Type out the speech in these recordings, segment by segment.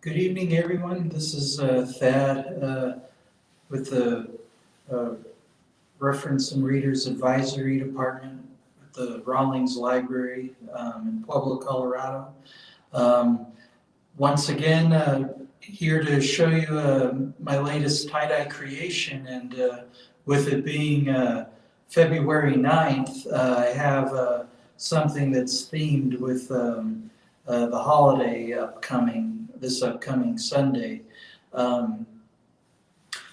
Good evening, everyone. This is Thad with the uh, Reference and Readers Advisory Department at the Rawlings Library in Pueblo, Colorado. Um, Once again, here to show you my latest tie-dye creation, and with it being February 9th, I have something that's themed with the holiday this upcoming Sunday. Um,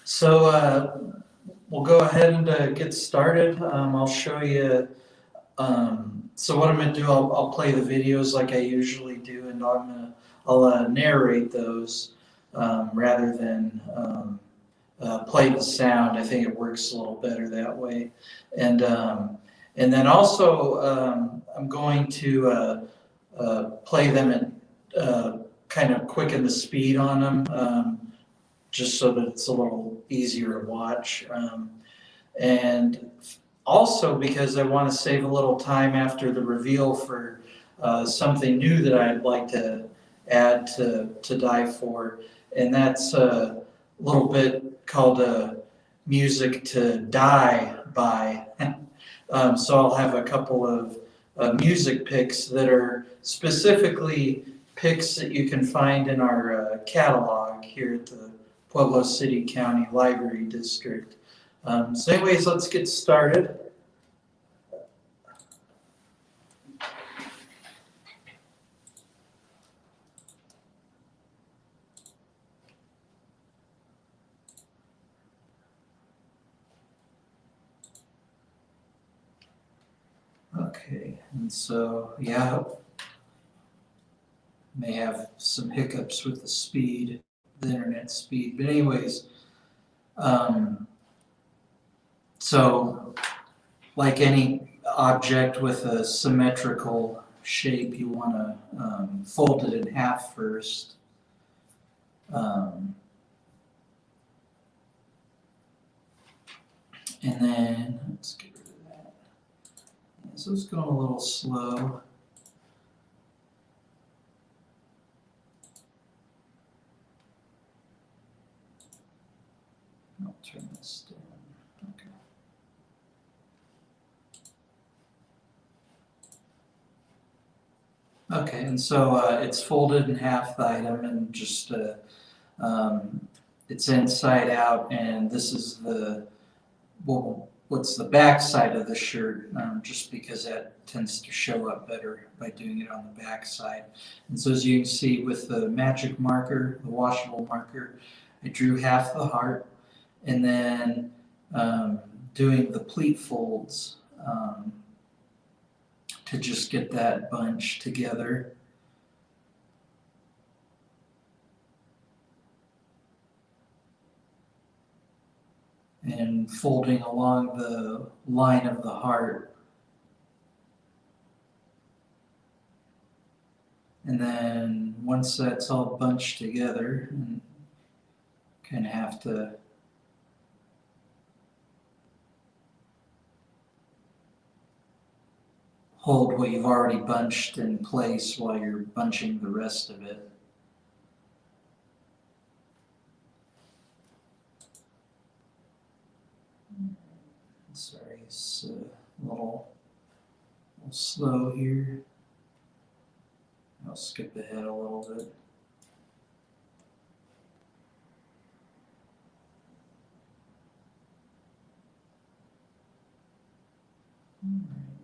so we'll go ahead and get started. I'll show you. So what I'm going to do, I'll play the videos like I usually do, and I'll narrate those rather than play the sound. I think it works a little better that way. And then also I'm going to play them and kind of quicken the speed on them, just so that it's a little easier to watch. And also because I want to save a little time after the reveal for something new that I'd like to add to Die For, and that's a little bit called Music to Die By. So I'll have a couple of music picks that are specifically picks that you can find in our catalog here at the Pueblo City County Library District. So anyways, let's get started. Okay, and so, yeah, may have some hiccups with the speed, the internet speed, but anyways, so like any object with a symmetrical shape, you want to fold it in half first. And then, let's get rid of that. So it's going a little slow. I'll turn this down. Okay. Okay, and so it's folded in half the item, and just it's inside out, and this is what's the back side of the shirt, just because that tends to show up better by doing it on the back side. And so as you can see with the magic marker, the washable marker, I drew half the heart, and then doing the pleat folds to just get that bunch together. And folding along the line of the heart. And then once that's all bunched together, and kind of have to hold what you've already bunched in place while you're bunching the rest of it. Sorry, it's a little slow here. I'll skip ahead a little bit.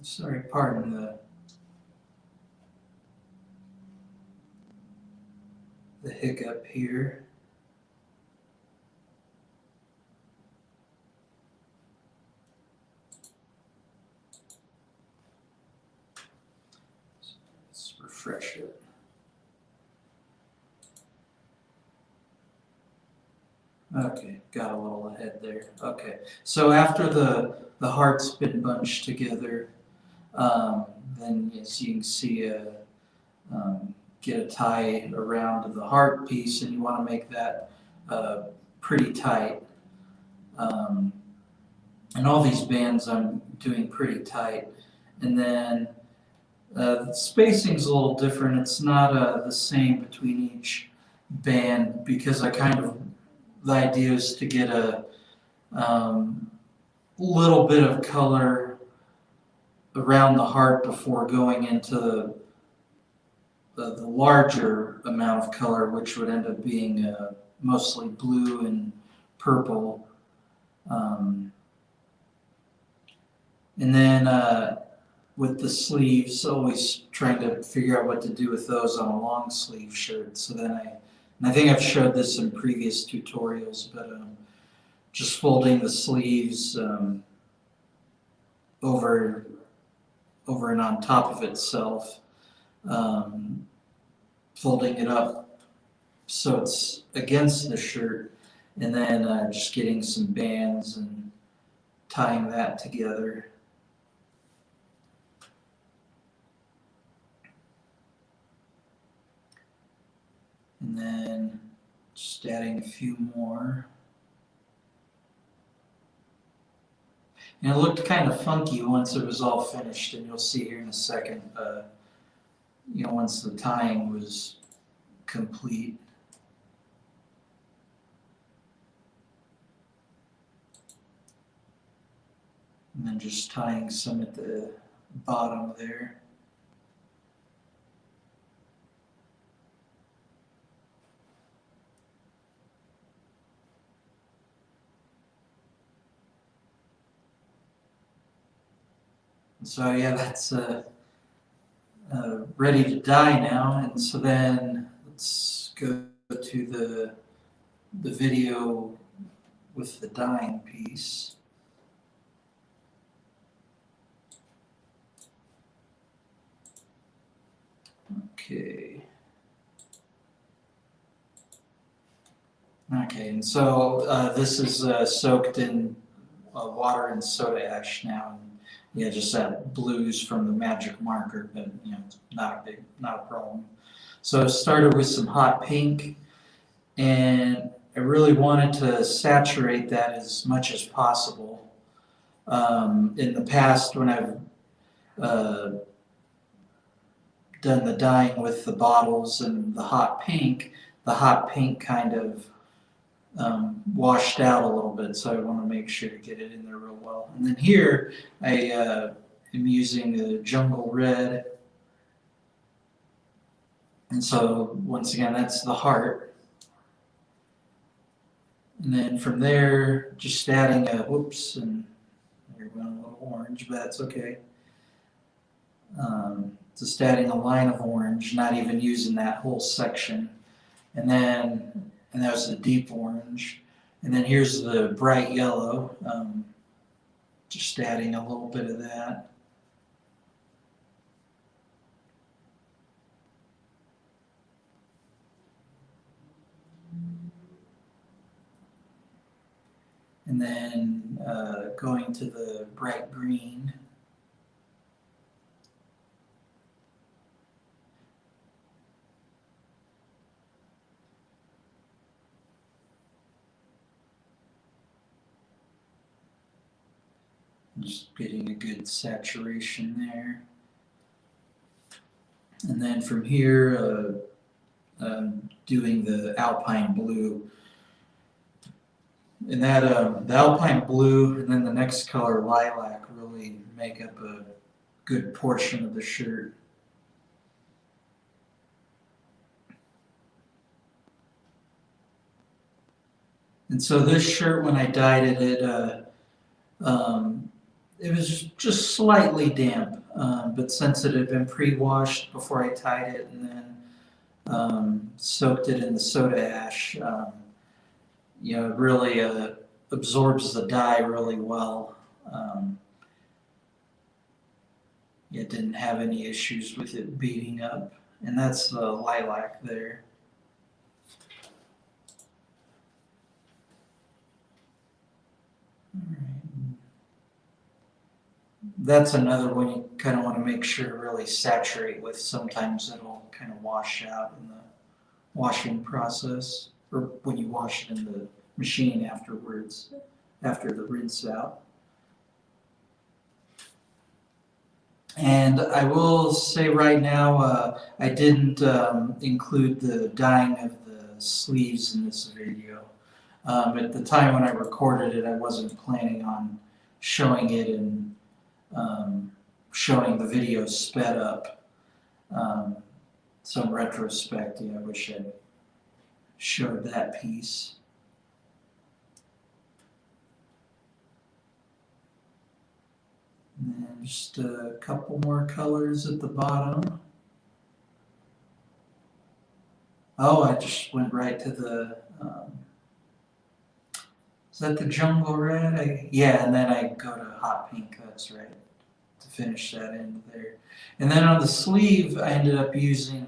Sorry, pardon the hiccup here. Let's refresh it. Okay, got a little ahead there. Okay, so after the heart's been bunched together, then as you can see, get a tie around the heart piece, and you want to make that pretty tight. And all these bands I'm doing pretty tight. And then the spacing's a little different. It's not the same between each band because the idea is to get a little bit of color around the heart before going into the larger amount of color, which would end up being mostly blue and purple. And then with the sleeves, always trying to figure out what to do with those on a long sleeve shirt. So then and I think I've showed this in previous tutorials, but just folding the sleeves over and on top of itself, folding it up so it's against the shirt, and then just getting some bands and tying that together. And then just adding a few more. And it looked kind of funky once it was all finished, and you'll see here in a second, once the tying was complete. And then just tying some at the bottom there. So yeah, that's ready to dye now, and so then let's go to the video with the dyeing piece. Okay. Okay, and so this is soaked in water and soda ash now. Yeah, just that blues from the magic marker, but not a problem. So I started with some hot pink, and I really wanted to saturate that as much as possible. In the past, when I've done the dyeing with the bottles and the hot pink kind of washed out a little bit, so I want to make sure to get it in there real well. And then here I am using the jungle red, and so once again that's the heart. And then from there, just adding a whoops, and there went a little orange, but that's okay. Just adding a line of orange, not even using that whole section, and that was the deep orange. And then here's the bright yellow, just adding a little bit of that. And then going to the bright green. Just getting a good saturation there. And then from here, doing the alpine blue. And that the alpine blue and then the next color, lilac, really make up a good portion of the shirt. And so this shirt, when I dyed it was just slightly damp, but since it had been pre-washed before I tied it and then soaked it in the soda ash, it really absorbs the dye really well. It didn't have any issues with it beating up, and that's the lilac there. All right. That's another one you kind of want to make sure to really saturate with. Sometimes it'll kind of wash out in the washing process, or when you wash it in the machine afterwards, after the rinse out. And I will say right now, I didn't include the dyeing of the sleeves in this video. At the time when I recorded it, I wasn't planning on showing it and showing the video sped up. So in retrospect, yeah, I wish I showed that piece. And then just a couple more colors at the bottom. Oh, I just went right to the, is that the jungle red? Yeah, and then I go to hot pink, that's right, to finish that end there. And then on the sleeve, I ended up using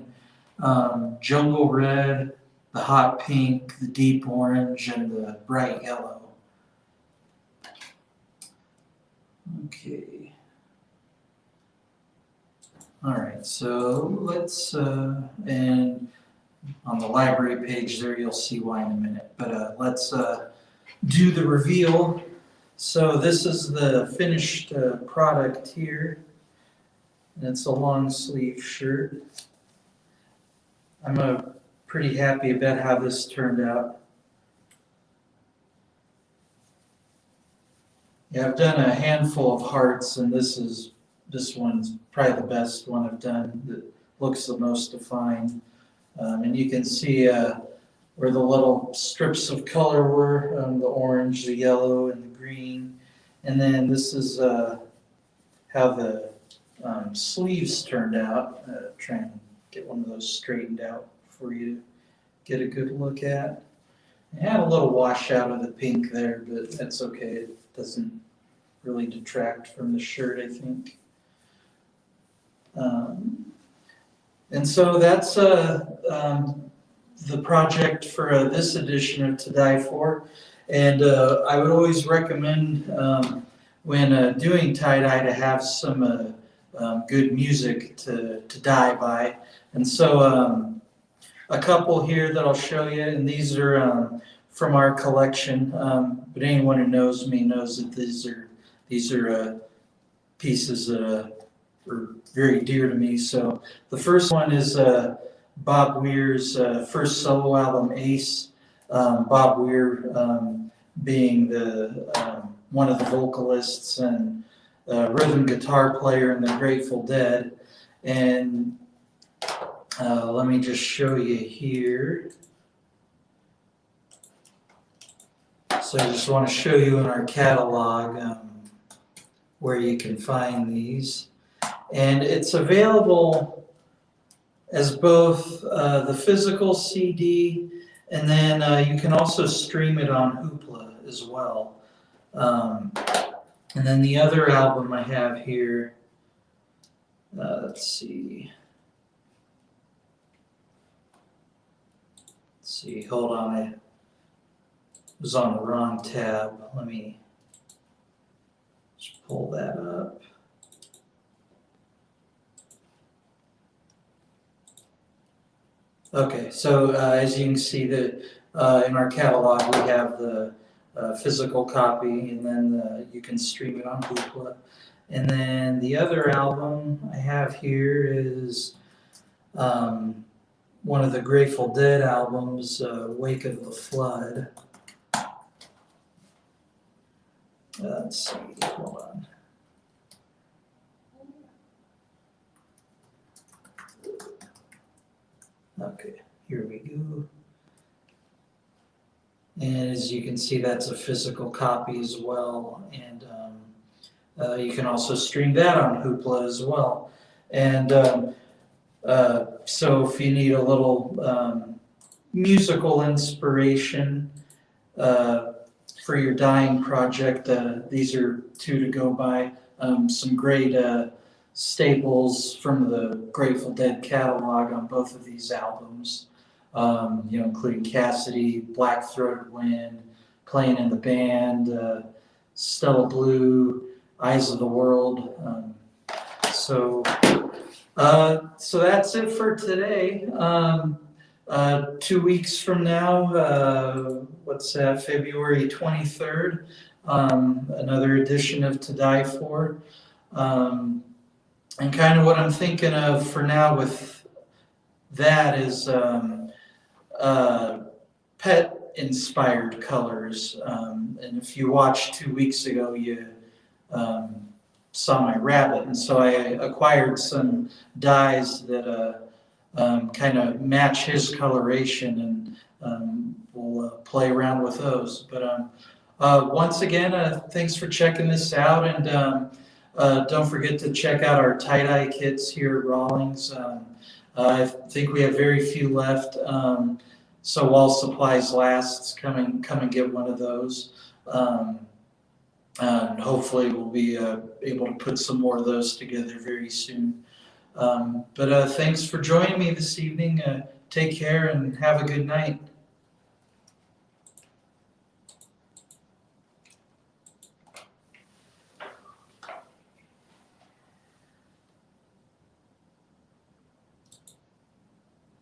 jungle red, the hot pink, the deep orange, and the bright yellow. Okay. All right, so let's, and on the library page there, you'll see why in a minute. But let's do the reveal. So this is the finished product here. And it's a long sleeve shirt. I'm pretty happy about how this turned out. Yeah, I've done a handful of hearts, and this one's probably the best one I've done that looks the most defined. And you can see where the little strips of color were, the orange, the yellow, and the green. And then this is how the sleeves turned out. Try and get one of those straightened out for you to get a good look at. I had a little washout of the pink there, but that's okay. It doesn't really detract from the shirt, I think. And so that's the project for this edition of To Die For. And I would always recommend when doing tie-dye to have some good music to dye by. And so a couple here that I'll show you, and these are from our collection. But anyone who knows me knows that these are pieces that are very dear to me. So the first one is Bob Weir's first solo album, Ace. Bob Weir being the one of the vocalists and rhythm guitar player in the Grateful Dead. And let me just show you here. So I just want to show you in our catalog where you can find these. And it's available as both the physical CD, and then you can also stream it on Hoopla as well. And then the other album I have here, let's see, hold on, I was on the wrong tab. Let me just pull that up. Okay, so as you can see that in our catalog we have the physical copy, and then you can stream it on Hoopla. And then the other album I have here is one of the Grateful Dead albums, Wake of the Flood. Let's see, hold on. Okay, here we go. And as you can see, that's a physical copy as well. And you can also stream that on Hoopla as well. And so if you need a little musical inspiration for your dyeing project, these are two to go by. Some great staples from the Grateful Dead catalog on both of these albums, including Cassidy, Black Throated Wind, Playing in the Band, Stella Blue, Eyes of the World. So that's it for today. 2 weeks from now, what's that, February 23rd, another edition of To Die For. And kind of what I'm thinking of for now with that is pet-inspired colors. And if you watched 2 weeks ago, you saw my rabbit, and so I acquired some dyes that kind of match his coloration, and we'll play around with those. But once again, thanks for checking this out, and don't forget to check out our tie-dye kits here at Rawlings. I think we have very few left, so while supplies last, come and get one of those. And hopefully we'll be able to put some more of those together very soon. But thanks for joining me this evening. Take care and have a good night.